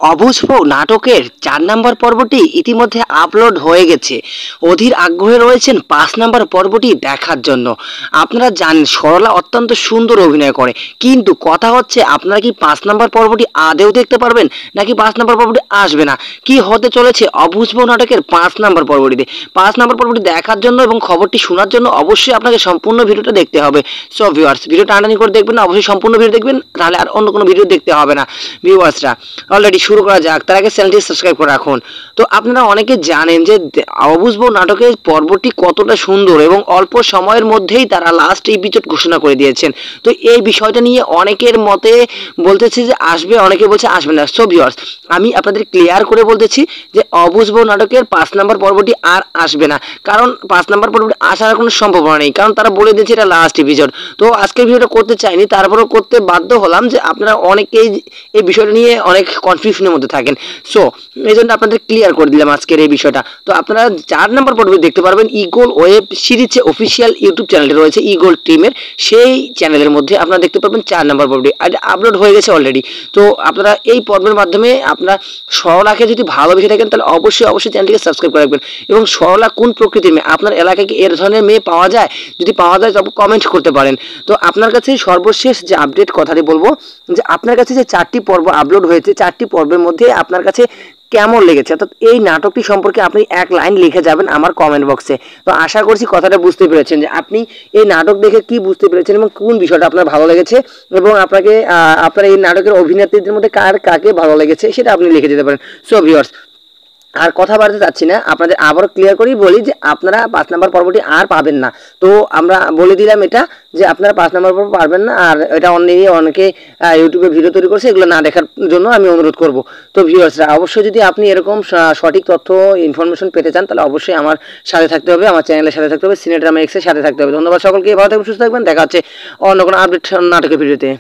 অবুঝ বউ নাটকের ৪ নম্বর পর্বটি ইতিমধ্যে আপলোড হয়ে গেছে। অধীর আগ্রহে রয়েছেন ৫ নম্বর পর্বটি দেখার জন্য। আপনারা জানেন সরলা অত্যন্ত সুন্দর অভিনয় করে, কিন্তু কথা হচ্ছে আপনারা কি ৫ নম্বর পর্বটি আদৌ দেখতে পারবেন নাকি ৫ নম্বর পর্বটি আসবে না? কি হতে চলেছে অবুঝ বউ নাটকের ৫ নম্বর পর্বটিতে? ৫ নম্বর পর্বটি দেখার জন্য এবং খবরটি শোনার জন্য অবশ্যই আপনাকে সম্পূর্ণ ভিডিওটা দেখতে হবে। সো ভিউয়ার্স, ভিডিও টানাটানি করে দেখবেন না, অবশ্যই সম্পূর্ণ ভিডিও দেখবেন, তাহলে আর অন্য কোনো ভিডিও দেখতে হবে না। ভিউয়ার্সরা অলরেডি শুরু করা যাক, তার আগে চ্যানেলটি সাবস্ক্রাইব করে রাখুন। তো আপনারা অনেকে জানেন যে অবুঝ বউ নাটকের পর্বটি কতটা সুন্দর এবং অল্প সময়ের মধ্যেই তারা লাস্ট এপিসোড ঘোষণা করে দিয়েছেন। তো এই বিষয়টা নিয়ে অনেকের মতে বলতেছে যে আসবে, অনেকে বলছে আসবে না। সো ভিউয়ার্স, আমি আপনাদের ক্লিয়ার করে বলতেছি যে অবুঝ বউ নাটকের ৫ নম্বর পর্বটি আর আসবে না, কারণ ৫ নম্বর পর্বটি আসার কোনো সম্ভাবনা নেই, কারণ তারা বলে দিয়েছে এটা লাস্ট এপিসোড। তো আজকের ভিডিওটা করতে চাইনি, তারপরেও করতে বাধ্য হলাম যে আপনারা অনেকেই এই বিষয়টা নিয়ে অনেক কনফিউশনের মধ্যে থাকেন। সো এই জন্য আপনাদের ক্লিয়ার করে দিলাম আজকের এই বিষয়টা। তো আপনারা ৪ নম্বর পর্বে দেখতে পারবেন ইগল ওয়েব সিরিজে অফিসিয়াল ইউটিউব চ্যানেলটি রয়েছে ইগল টিমের, সেই চ্যানেলের মধ্যে আপনারা দেখতে পারবেন ৪ নম্বর পর্বটি আপলোড হয়ে গেছে অলরেডি। তো আপনারা এই পর্বের মাধ্যমে আপনারা সরলাকে যদি ভালোবেসে থাকেন তাহলে অবশ্যই চ্যানেলটিকে সাবস্ক্রাইব করে রাখবেন। এবং সরলা কোন প্রকৃতির মেয়ে, আপনার এলাকায় কি এর ধরনের মেয়ে পাওয়া যায়? যদি পাওয়া যায় তবে কমেন্ট করতে পারেন। তো আপনার কাছে সর্বশেষ যে আপডেট কথাটি বলবো যে আপনার কাছে যে ৪টি পর্ব আপলোড হয়েছে, ৪টি পর্বের মধ্যে আপনার কাছে কেমন লেগেছে, অর্থাৎ এই নাটকটি সম্পর্কে আপনি এক লাইন লিখে যাবেন আমার কমেন্ট বক্সে। তো আশা করছি কথাটা বুঝতে পেরেছেন যে আপনি এই নাটক দেখে কি বুঝতে পেরেছেন এবং কোন বিষয়টা আপনার ভালো লেগেছে, এবং আপনাকে আপনার এই নাটকের অভিনেত্রীদের মধ্যে কাকে ভালো লেগেছে সেটা আপনি লিখে দিতে পারেন। সো ভিউয়ার্স, আর কথা বাড়তে চাচ্ছি না, আপনাদের আবারও ক্লিয়ার করেই বলি যে আপনারা ৫ নম্বর পর্বটি আর পাবেন না। তো আমরা বলে দিলাম এটা যে আপনারা ৫ নম্বর পর্ব পারবেন না, আর এটা অনেকে ইউটিউবে ভিডিও তৈরি করছে, এগুলো না দেখার জন্য আমি অনুরোধ করব। তো ভিউয়ার্সরা অবশ্যই যদি আপনি এরকম সঠিক তথ্য ইনফরমেশন পেতে চান তাহলে অবশ্যই আমার সাথে থাকতে হবে, আমার চ্যানেলের সাথে থাকতে হবে, সিনেড্রামা এক্সের সাথে থাকতে হবে। ধন্যবাদ সকলকে, ভালো থাকবেন, সুস্থ থাকবেন, দেখা হচ্ছে অন্য কোনো আপডেট নাটকের ভিডিওতে।